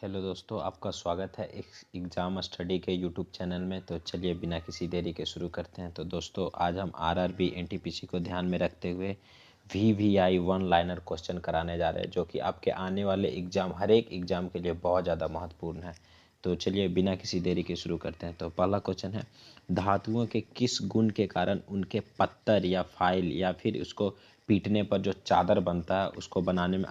Hello दोस्तों, आपका स्वागत है एक एग्ज़ाम स्टडी के यूट्यूब चैनल में। तो चलिए बिना किसी देरी के शुरू करते हैं। तो दोस्तों आज हम आरआरबी एनटीपीसी को ध्यान में रखते हुए वीवीआई वन लाइनर क्वेश्चन कराने जा रहे हैं, जो कि आपके आने वाले एग्ज़ाम हर एक एग्ज़ाम के लिए बहुत ज़्यादा महत्वपूर्ण है। तो चलिए बिना किसी देरी के शुरू करते हैं। तो पहला क्वेश्चन है, धातुओं के किस गुण के कारण उनके पत्तर या फाइल या फिर उसको पीटने पर जो चादर बनता है उसको बनाने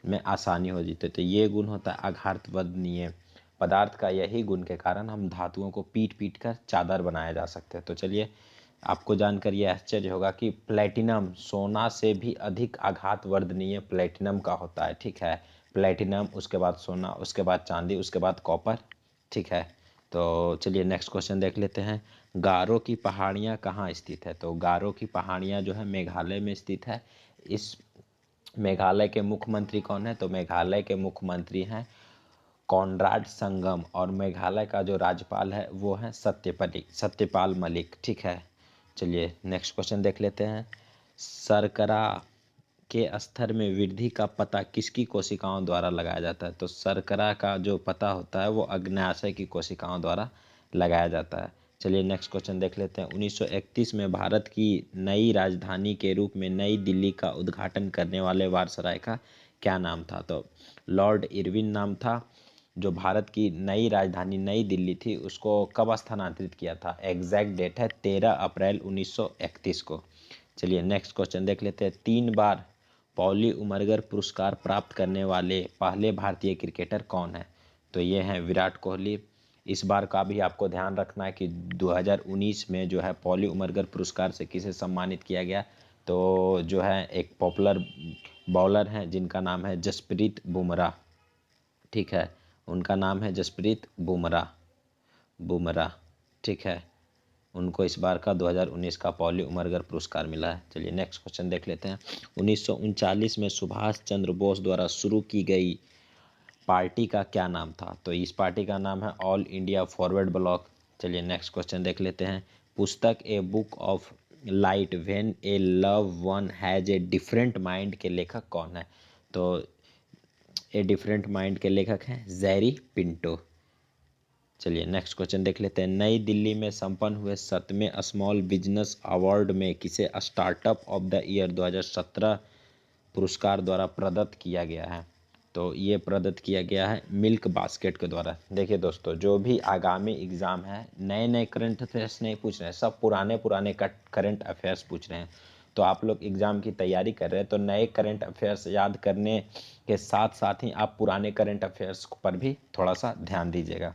में आसानी हो जाती है। तो ये गुण होता है आघातवदनीय पदार्थ का। यही गुण के कारण हम धातुओं को पीट पीट कर चादर बनाया जा सकते हैं। तो चलिए आपको जानकर ये आश्चर्य होगा कि प्लेटिनम सोना से भी अधिक आघातवर्धनीय प्लेटिनम का होता है। ठीक है, प्लेटिनम, उसके बाद सोना, उसके बाद चांदी, उसके बाद कॉपर। ठीक है, तो चलिए नेक्स्ट क्वेश्चन देख लेते हैं। गारो की पहाड़ियाँ कहाँ स्थित है? तो गारो की पहाड़ियाँ जो है मेघालय में स्थित है। इस मेघालय के मुख्यमंत्री कौन है? तो मेघालय के मुख्यमंत्री हैं कॉनराड संगम, और मेघालय का जो राज्यपाल है वो है सत्यपाल मलिक। ठीक है, चलिए नेक्स्ट क्वेश्चन देख लेते हैं। शर्करा के स्तर में वृद्धि का पता किसकी कोशिकाओं द्वारा लगाया जाता है? तो शर्करा का जो पता होता है वो अग्न्याशय की कोशिकाओं द्वारा लगाया जाता है। चलिए नेक्स्ट क्वेश्चन देख लेते हैं। 1931 में भारत की नई राजधानी के रूप में नई दिल्ली का उद्घाटन करने वाले वायसराय का क्या नाम था? तो लॉर्ड इरविन नाम था। जो भारत की नई राजधानी नई दिल्ली थी उसको कब स्थानांतरित किया था? एग्जैक्ट डेट है 13 अप्रैल 1931 को। चलिए नेक्स्ट क्वेश्चन देख लेते हैं। 3 बार पॉली उमरगर पुरस्कार प्राप्त करने वाले पहले भारतीय क्रिकेटर कौन है? तो ये हैं विराट कोहली। इस बार का भी आपको ध्यान रखना है कि 2019 में जो है पॉली उमरगर पुरस्कार से किसे सम्मानित किया गया? तो जो है एक पॉपुलर बॉलर हैं जिनका नाम है जसप्रीत बुमराह। ठीक है, उनका नाम है जसप्रीत बुमराह। ठीक है, उनको इस बार का 2019 का पॉली उमरगर पुरस्कार मिला है। चलिए नेक्स्ट क्वेश्चन देख लेते हैं। 1939 में सुभाष चंद्र बोस द्वारा शुरू की गई पार्टी का क्या नाम था? तो इस पार्टी का नाम है ऑल इंडिया फॉरवर्ड ब्लॉक। चलिए नेक्स्ट क्वेश्चन देख लेते हैं। पुस्तक a book of light when A love one has a different mind के लेखक कौन है? तो ए डिफरेंट माइंड के लेखक हैं ज़ेरी पिंटो। चलिए नेक्स्ट क्वेश्चन देख लेते हैं। नई दिल्ली में संपन्न हुए 7वें स्मॉल बिजनेस अवार्ड में किसे स्टार्टअप ऑफ द ईयर 2017 पुरस्कार द्वारा प्रदत्त किया गया है? तो ये प्रदत्त किया गया है मिल्क बास्केट के द्वारा। देखिए दोस्तों, जो भी आगामी एग्ज़ाम है नए नए करंट अफेयर्स नहीं पूछ रहे हैं, सब पुराने पुराने करंट अफेयर्स पूछ रहे हैं। तो आप लोग एग्ज़ाम की तैयारी कर रहे हैं तो नए करंट अफेयर्स याद करने के साथ साथ ही आप पुराने करंट अफेयर्स पर भी थोड़ा सा ध्यान दीजिएगा।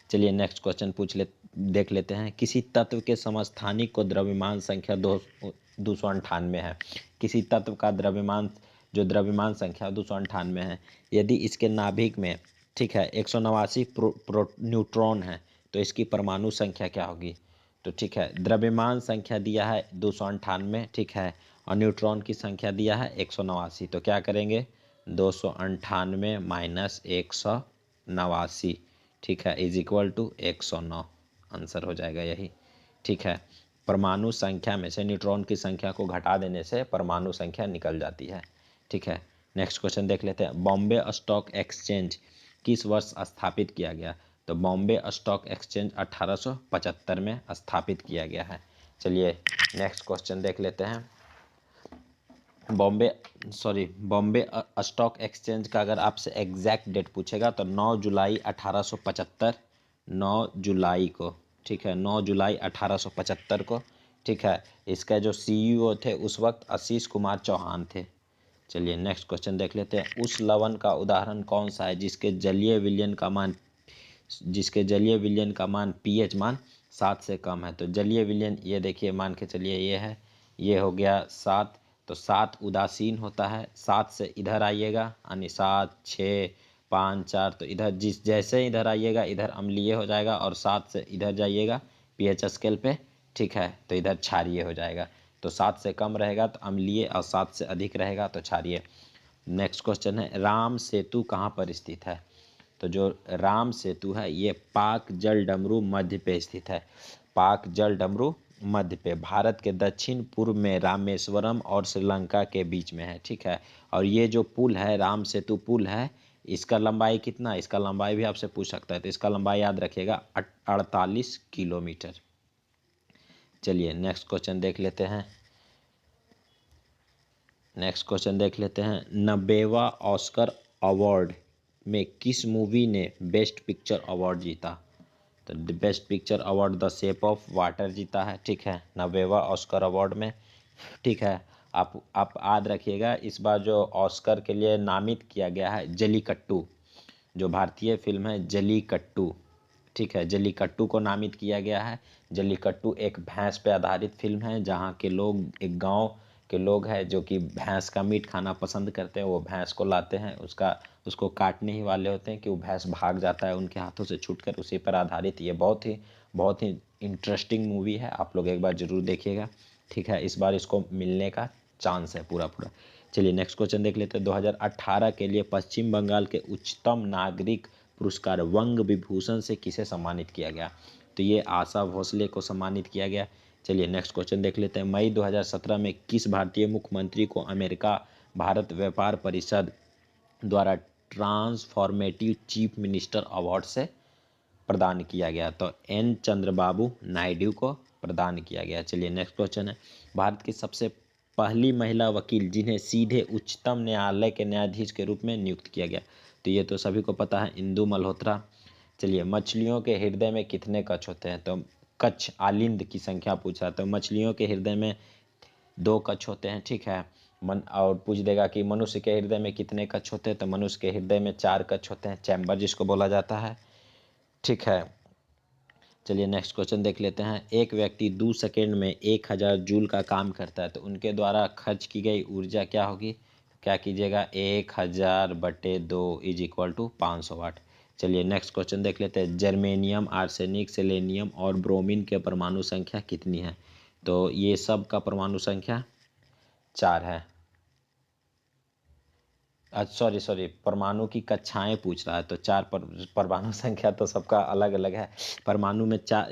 चलिए नेक्स्ट क्वेश्चन देख लेते हैं। किसी तत्व के समस्थानिक को द्रव्यमान संख्या 298 है। किसी तत्व का द्रव्यमान संख्या 298 है। यदि इसके नाभिक में, ठीक है, 189 न्यूट्रॉन है तो इसकी परमाणु संख्या क्या होगी? तो ठीक है, द्रव्यमान संख्या दिया है 298, ठीक है, और न्यूट्रॉन की संख्या दिया है 189। तो क्या करेंगे? 298 माइनस 189, ठीक है, इज इक्वल टू 109। आंसर हो जाएगा यही। ठीक है, परमाणु संख्या में से न्यूट्रॉन की संख्या को घटा देने से परमाणु संख्या निकल जाती है। ठीक है, नेक्स्ट क्वेश्चन देख लेते हैं। बॉम्बे स्टॉक एक्सचेंज किस वर्ष स्थापित किया गया? तो बॉम्बे स्टॉक एक्सचेंज 1875 में स्थापित किया गया है। चलिए नेक्स्ट क्वेश्चन देख लेते हैं। बॉम्बे स्टॉक एक्सचेंज का अगर आपसे एग्जैक्ट डेट पूछेगा तो 9 जुलाई 1875, 9 जुलाई को, ठीक है, 9 जुलाई 1875 को। ठीक है, इसका जो सीईओ थे उस वक्त आशीष कुमार चौहान थे। चलिए नेक्स्ट क्वेश्चन देख लेते हैं। उस लवण का उदाहरण कौन सा है जिसके जलीय विलयन का मान पीएच मान 7 से कम है? तो जलीय विलयन ये देखिए, मान के चलिए ये है, ये हो गया 7। तो 7 उदासीन होता है। 7 से इधर आइएगा, यानी 7, 6, 5, 4, तो इधर जैसे इधर आइएगा इधर अम्लीय हो जाएगा, और 7 से इधर जाइएगा पीएच स्केल पे, ठीक है, तो इधर क्षारीय हो जाएगा। तो 7 से कम रहेगा तो अम्लीय, और 7 से अधिक रहेगा तो क्षारीय। नेक्स्ट क्वेश्चन है, राम सेतु कहाँ पर स्थित है? तो जो राम सेतु है ये पाक जल डमरू मध्य पे स्थित है। पाक जल डमरू मध्य पे, भारत के दक्षिण पूर्व में रामेश्वरम और श्रीलंका के बीच में है, ठीक है। और ये जो पुल है, राम सेतु पुल है, इसका लंबाई कितना है, इसका लंबाई भी आपसे पूछ सकता है, तो इसका लंबाई याद रखिएगा 48 किलोमीटर। चलिए नेक्स्ट क्वेश्चन देख लेते हैं। नेक्स्ट क्वेश्चन देख लेते हैं, 90वां ऑस्कर अवार्ड में किस मूवी ने बेस्ट पिक्चर अवार्ड जीता। तो best picture award the shape of water जीता है, ठीक है, 90वां ऑस्कर अवार्ड में, ठीक है। आप याद रखिएगा, इस बार जो ऑस्कर के लिए नामित किया गया है जलीकट्टू, जो भारतीय फिल्म है जलीकट्टू, ठीक है, जलीकट्टू को नामित किया गया है। जलीकट्टू एक भैंस पे आधारित फिल्म है, जहाँ के लोग, एक गांव के लोग हैं जो कि भैंस का मीट खाना पसंद करते हैं। वो भैंस को लाते हैं, उसको काटने ही वाले होते हैं कि वो भैंस भाग जाता है उनके हाथों से छूटकर, उसी पर आधारित ये बहुत ही इंटरेस्टिंग मूवी है। आप लोग एक बार ज़रूर देखिएगा, ठीक है। इस बार इसको मिलने का चांस है पूरा पूरा। चलिए नेक्स्ट क्वेश्चन देख लेते हैं। 2018 के लिए पश्चिम बंगाल के उच्चतम नागरिक पुरस्कार वंग विभूषण से किसे सम्मानित किया गया। तो ये आशा भोसले को सम्मानित किया गया। चलिए नेक्स्ट क्वेश्चन देख लेते हैं। मई 2017 में किस भारतीय मुख्यमंत्री को अमेरिका भारत व्यापार परिषद द्वारा ट्रांसफॉर्मेटिव चीफ मिनिस्टर अवार्ड से प्रदान किया गया। तो एन चंद्रबाबू नायडू को प्रदान किया गया। चलिए नेक्स्ट क्वेश्चन है, भारत की सबसे पहली महिला वकील जिन्हें सीधे उच्चतम न्यायालय के न्यायाधीश के रूप में नियुक्त किया गया। तो ये तो सभी को पता है, इंदु मल्होत्रा। चलिए, मछलियों के हृदय में कितने कच्छ होते हैं। तो कच्छ आलिंद की संख्या पूछा, तो मछलियों के हृदय में 2 कच्छ होते हैं, ठीक है। और पूछ देगा कि मनुष्य के हृदय में कितने कच्छ होते हैं। तो मनुष्य के हृदय में 4 कच्छ होते हैं, चैम्बर जिसको बोला जाता है, ठीक है। चलिए नेक्स्ट क्वेश्चन देख लेते हैं। एक व्यक्ति 2 सेकेंड में 1000 जूल का काम करता है, तो उनके द्वारा खर्च की गई ऊर्जा क्या होगी। क्या कीजिएगा, 1000/2 इज इक्वल टू 500 वाट। चलिए नेक्स्ट क्वेश्चन देख लेते हैं। जर्मेनियम, आर्सेनिक, सेलेनियम और ब्रोमीन के परमाणु संख्या कितनी है। तो ये सब का परमाणु संख्या 4 है। सॉरी, परमाणु की कक्षाएं पूछ रहा है, तो 4 परमाणु संख्या तो सबका अलग अलग है। परमाणु में 4,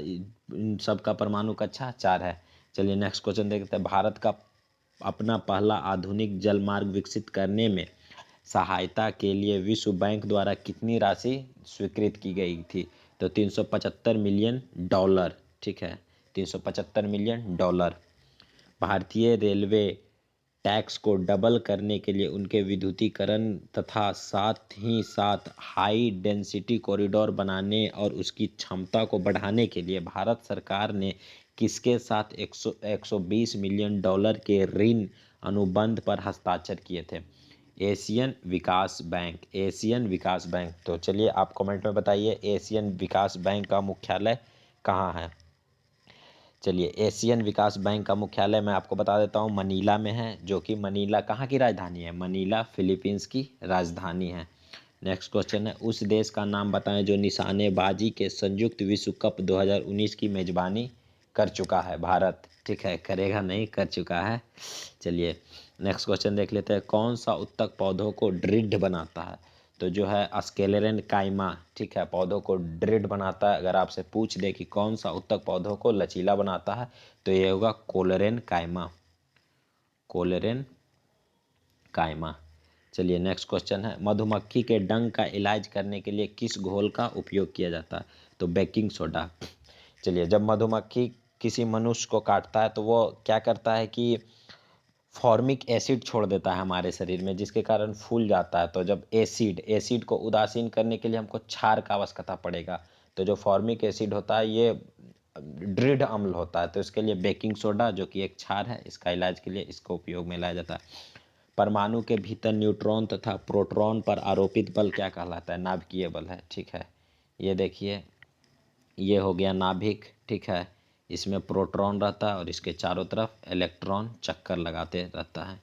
सबका परमाणु कक्षा 4 है। चलिए नेक्स्ट क्वेश्चन देखते हैं। भारत का अपना पहला आधुनिक जल मार्ग विकसित करने में सहायता के लिए विश्व बैंक द्वारा कितनी राशि स्वीकृत की गई थी। तो 375 मिलियन डॉलर, ठीक है, 375 मिलियन डॉलर। भारतीय रेलवे टैक्स को डबल करने के लिए उनके विद्युतीकरण तथा साथ ही साथ हाई डेंसिटी कॉरिडोर बनाने और उसकी क्षमता को बढ़ाने के लिए भारत सरकार ने किसके साथ 120 मिलियन डॉलर के ऋण अनुबंध पर हस्ताक्षर किए थे। एशियन विकास बैंक, एशियन विकास बैंक। तो चलिए आप कमेंट में बताइए, एशियन विकास बैंक का मुख्यालय कहाँ है। चलिए, एशियन विकास बैंक का मुख्यालय मैं आपको बता देता हूँ, मनीला में है, जो कि मनीला कहाँ की राजधानी है, मनीला फिलीपींस की राजधानी है। नेक्स्ट क्वेश्चन है, उस देश का नाम बताएं जो निशानेबाजी के संयुक्त विश्व कप 2019 की मेजबानी कर चुका है। भारत, ठीक है, करेगा नहीं, कर चुका है। चलिए नेक्स्ट क्वेश्चन देख लेते हैं। कौन सा उत्तक पौधों को दृढ़ बनाता है। तो जो है स्केलेरन काइमा, ठीक है, पौधों को दृढ़ बनाता है। अगर आपसे पूछ दे कि कौन सा उत्तक पौधों को लचीला बनाता है, तो ये होगा कोलेरेन काइमा, कोलेरेन काइमा। चलिए नेक्स्ट क्वेश्चन है, मधुमक्खी के डंक का इलाज करने के लिए किस घोल का उपयोग किया जाता है। तो बेकिंग सोडा। चलिए, जब मधुमक्खी किसी मनुष्य को काटता है तो वो क्या करता है कि फॉर्मिक एसिड छोड़ देता है हमारे शरीर में, जिसके कारण फूल जाता है। तो जब एसिड को उदासीन करने के लिए हमको क्षार का आवश्यकता पड़ेगा। तो जो फॉर्मिक एसिड होता है ये दृढ़ अम्ल होता है, तो इसके लिए बेकिंग सोडा, जो कि एक क्षार है, इसका इलाज के लिए इसको उपयोग में लाया जाता है। परमाणु के भीतर न्यूट्रॉन तथा प्रोटॉन पर आरोपित बल क्या कहलाता है। नाभिकीय बल है, ठीक है। ये देखिए, ये हो गया नाभिक, ठीक है। इसमें प्रोटॉन रहता है और इसके चारों तरफ इलेक्ट्रॉन चक्कर लगाते रहता है।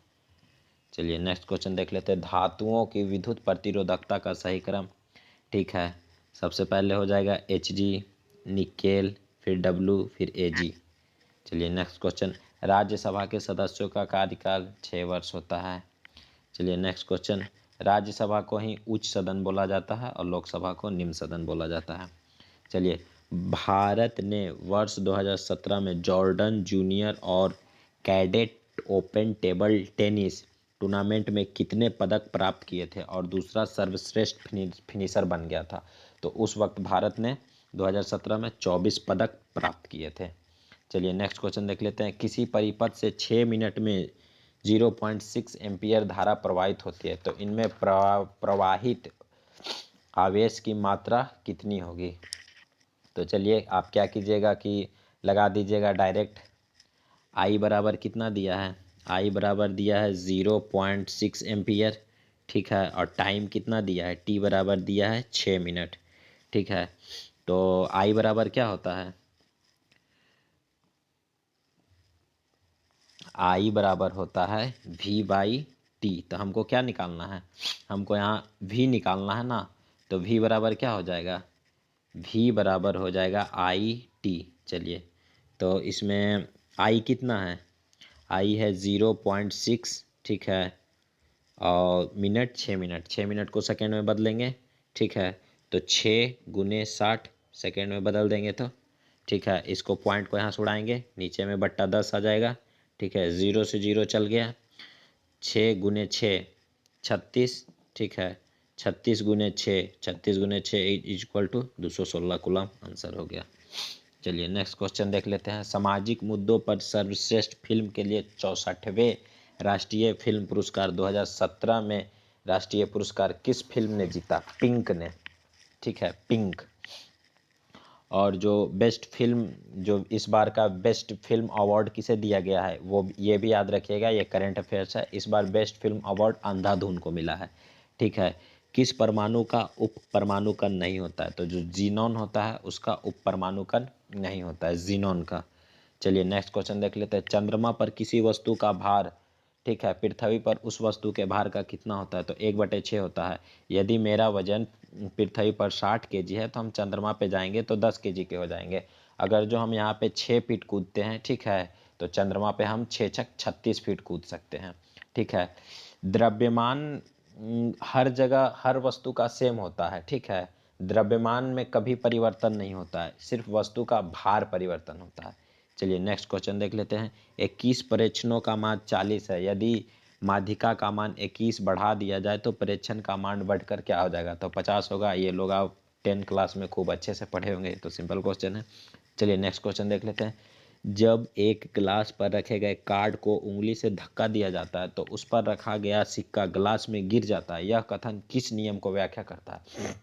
चलिए नेक्स्ट क्वेश्चन देख लेते हैं। धातुओं की विद्युत प्रतिरोधकता का सही क्रम, ठीक है, सबसे पहले हो जाएगा Hg, निकेल, फिर W, फिर Ag। चलिए नेक्स्ट क्वेश्चन, राज्यसभा के सदस्यों का कार्यकाल 6 वर्ष होता है। चलिए नेक्स्ट क्वेश्चन, राज्यसभा को ही उच्च सदन बोला जाता है और लोकसभा को निम्न सदन बोला जाता है। चलिए, भारत ने वर्ष 2017 में जॉर्डन जूनियर और cadet open table tennis tournament में कितने पदक प्राप्त किए थे और दूसरा सर्वश्रेष्ठ फिनिशर बन गया था। तो उस वक्त भारत ने 2017 में 24 पदक प्राप्त किए थे। चलिए नेक्स्ट क्वेश्चन देख लेते हैं। किसी परिपथ से 6 मिनट में 0.6 एम्पियर धारा प्रवाहित होती है, तो इनमें प्रवाहित आवेश की मात्रा कितनी होगी। तो चलिए आप क्या कीजिएगा कि लगा दीजिएगा डायरेक्ट। आई बराबर कितना दिया है, आई बराबर दिया है 0.6 एम्पियर, ठीक है, और टाइम कितना दिया है, टी बराबर दिया है 6 मिनट, ठीक है। तो आई बराबर क्या होता है, आई बराबर होता है v बाई टी। तो हमको क्या निकालना है, हमको यहाँ v निकालना है ना। तो v बराबर क्या हो जाएगा, v बराबर हो जाएगा आई टी। चलिए तो इसमें आई कितना है, आई है 0.6, ठीक है, और मिनट 6 मिनट, 6 मिनट को सेकेंड में बदलेंगे, ठीक है। तो 6 गुने 60 सेकेंड में बदल देंगे तो, ठीक है। इसको पॉइंट को यहाँ से उड़ाएंगे, नीचे में बट्टा 10 आ जाएगा, ठीक है। 0 से 0 चल गया, 6 गुने 6 36, ठीक है। 36 गुने 6, 36 गुने 6 इक्वल टू 216 कूलम, आंसर हो गया। चलिए नेक्स्ट क्वेश्चन देख लेते हैं। सामाजिक मुद्दों पर सर्वश्रेष्ठ फिल्म के लिए 64वें राष्ट्रीय फिल्म पुरस्कार 2017 में राष्ट्रीय पुरस्कार किस फिल्म ने जीता, पिंक ने, ठीक है, पिंक। और जो बेस्ट फिल्म, जो इस बार का बेस्ट फिल्म अवार्ड किसे दिया गया है, वो ये भी याद रखिएगा, ये करंट अफेयर्स है। इस बार बेस्ट फिल्म अवार्ड अंधाधुन को मिला है, ठीक है। किस परमाणु का उप परमाणु कण नहीं होता है, तो जो जीनॉन होता है उसका उप परमाणु कण नहीं होता है, जीनॉन का। चलिए नेक्स्ट क्वेश्चन देख लेते हैं। चंद्रमा पर किसी वस्तु का भार, ठीक है, पृथ्वी पर उस वस्तु के भार का कितना होता है, तो 1/6 होता है। यदि मेरा वजन पृथ्वी पर 60 kg है तो हम चंद्रमा पे जाएंगे तो 10 kg के हो जाएंगे। अगर जो हम यहाँ पे 6 फीट कूदते हैं, ठीक है, तो चंद्रमा पे हम 6 छक 36 फीट कूद सकते हैं, ठीक है। द्रव्यमान हर जगह हर वस्तु का सेम होता है, ठीक है। द्रव्यमान में कभी परिवर्तन नहीं होता है, सिर्फ वस्तु का भार परिवर्तन होता है। चलिए नेक्स्ट क्वेश्चन देख लेते हैं। 21 प्रेक्षणों का मान 40 है, यदि माध्यिका का मान 21 बढ़ा दिया जाए तो प्रेक्षण का मान बढ़कर क्या हो जाएगा, तो 50 होगा। ये लोग आप 10 क्लास में खूब अच्छे से पढ़े होंगे, तो सिंपल क्वेश्चन है। चलिए नेक्स्ट क्वेश्चन देख लेते हैं। जब एक ग्लास पर रखे गए कार्ड को उंगली से धक्का दिया जाता है तो उस पर रखा गया सिक्का ग्लास में गिर जाता है, यह कथन किस नियम को व्याख्या करता है,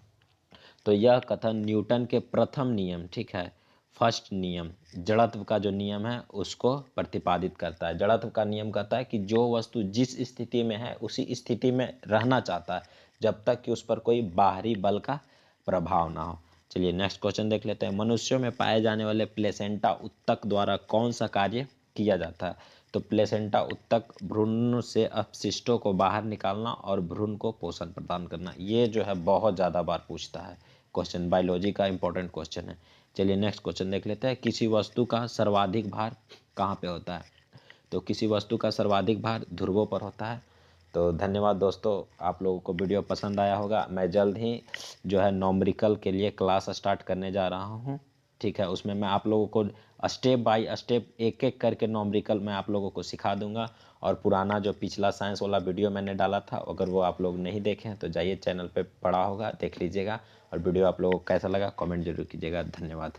तो यह कथन न्यूटन के प्रथम नियम, ठीक है, फर्स्ट नियम, जड़त्व का जो नियम है उसको प्रतिपादित करता है। जड़त्व का नियम कहता है कि जो वस्तु जिस स्थिति में है उसी स्थिति में रहना चाहता है जब तक कि उस पर कोई बाहरी बल का प्रभाव ना हो। चलिए नेक्स्ट क्वेश्चन देख लेते हैं। मनुष्यों में पाए जाने वाले प्लेसेंटा उत्तक द्वारा कौन सा कार्य किया जाता है, तो प्लेसेंटा उत्तक भ्रूण से अपशिष्टों को बाहर निकालना और भ्रूण को पोषण प्रदान करना। ये जो है बहुत ज़्यादा बार पूछता है क्वेश्चन, बायोलॉजी का इंपॉर्टेंट क्वेश्चन है। चलिए नेक्स्ट क्वेश्चन देख लेते हैं। किसी वस्तु का सर्वाधिक भार कहाँ पे होता है, तो किसी वस्तु का सर्वाधिक भार ध्रुवों पर होता है। तो धन्यवाद दोस्तों, आप लोगों को वीडियो पसंद आया होगा। मैं जल्द ही जो है नॉमरिकल के लिए क्लास स्टार्ट करने जा रहा हूँ, ठीक है। उसमें मैं आप लोगों को स्टेप बाय स्टेप एक एक करके नॉमरिकल मैं आप लोगों को सिखा दूंगा। और पुराना जो पिछला साइंस वाला वीडियो मैंने डाला था, अगर वो आप लोग नहीं देखें तो जाइए चैनल पे पड़ा होगा, देख लीजिएगा। और वीडियो आप लोगों को कैसा लगा कमेंट जरूर कीजिएगा। धन्यवाद।